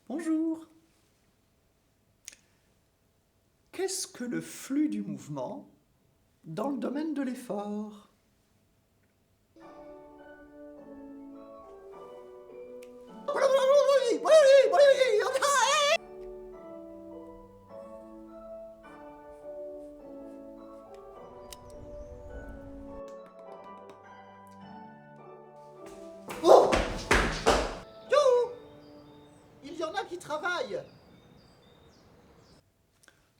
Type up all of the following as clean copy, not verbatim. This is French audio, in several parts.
Bonjour. Qu'est-ce que le flux du mouvement dans le domaine de l'effort? Oh! Yo! Il y en a qui travaillent.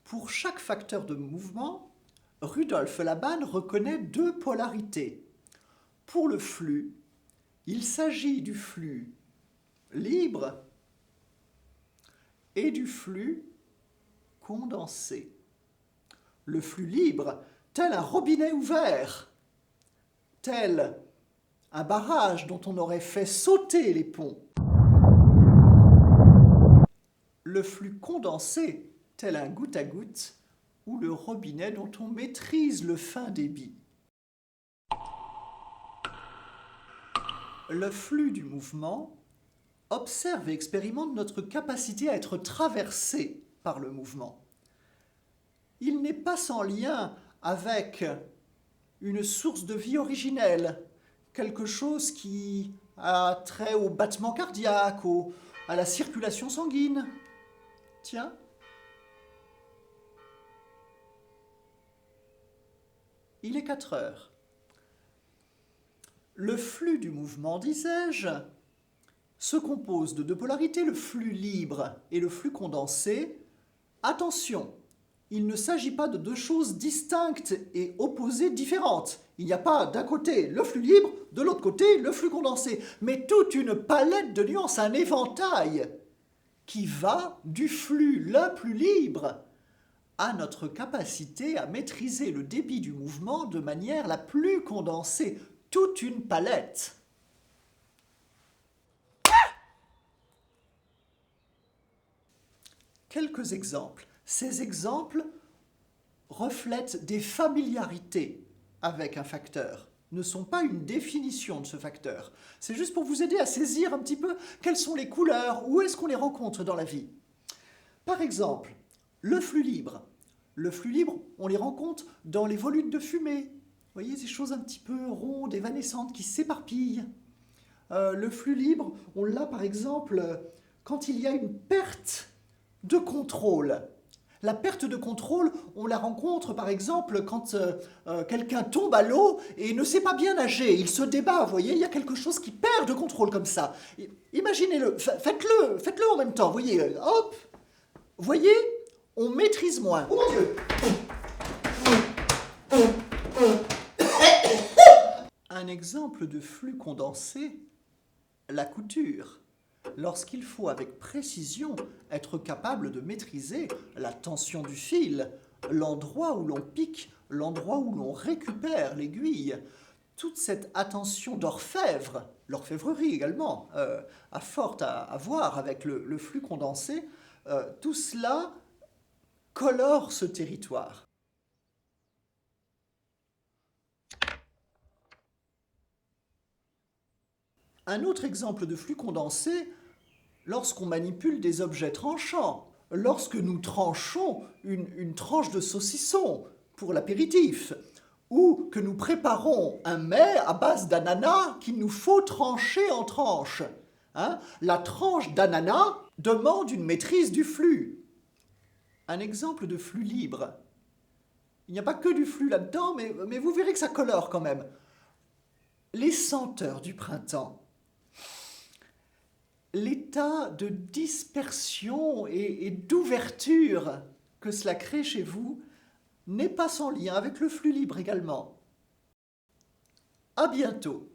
Pour chaque facteur de mouvement, Rudolf Laban reconnaît deux polarités. Pour le flux, il s'agit du flux libre et du flux condensé. Le flux libre, tel un robinet ouvert, tel un barrage dont on aurait fait sauter les ponts. Le flux condensé, tel un goutte à goutte, ou le robinet dont on maîtrise le fin débit. Le flux du mouvement observe et expérimente notre capacité à être traversé par le mouvement. Il n'est pas sans lien avec une source de vie originelle, quelque chose qui a trait au battement cardiaque, à la circulation sanguine. Tiens. Il est 4 heures. Le flux du mouvement, disais-je, se compose de deux polarités, le flux libre et le flux condensé. Attention, il ne s'agit pas de deux choses distinctes et opposées différentes. Il n'y a pas d'un côté le flux libre, de l'autre côté le flux condensé, mais toute une palette de nuances, un éventail qui va du flux le plus libre à notre capacité à maîtriser le débit du mouvement de manière la plus condensée, toute une palette. Quelques exemples. Ces exemples reflètent des familiarités avec un facteur, ne sont pas une définition de ce facteur. C'est juste pour vous aider à saisir un petit peu quelles sont les couleurs, où est-ce qu'on les rencontre dans la vie. Par exemple, le flux libre. Le flux libre, on les rencontre dans les volutes de fumée. Vous voyez, ces choses un petit peu rondes, évanescentes, qui s'éparpillent. Le flux libre, on l'a par exemple quand il y a une perte de contrôle. La perte de contrôle, on la rencontre par exemple quand quelqu'un tombe à l'eau et ne sait pas bien nager, il se débat, vous voyez, il y a quelque chose qui perd de contrôle comme ça. Imaginez-le, faites-le en même temps, vous voyez, hop, vous voyez, on maîtrise moins. Oh mon Dieu! Un exemple de flux condensé, la couture. Lorsqu'il faut avec précision être capable de maîtriser la tension du fil, l'endroit où l'on pique, l'endroit où l'on récupère l'aiguille, toute cette attention d'orfèvre, l'orfèvrerie également, a fort à voir avec le flux condensé, tout cela colore ce territoire. Un autre exemple de flux condensé, lorsqu'on manipule des objets tranchants, lorsque nous tranchons une tranche de saucisson pour l'apéritif, ou que nous préparons un mets à base d'ananas qu'il nous faut trancher en tranches. La tranche d'ananas demande une maîtrise du flux. Un exemple de flux libre. Il n'y a pas que du flux là-dedans, mais vous verrez que ça colore quand même. Les senteurs du printemps. L'état de dispersion et d'ouverture que cela crée chez vous n'est pas sans lien avec le flux libre également. À bientôt.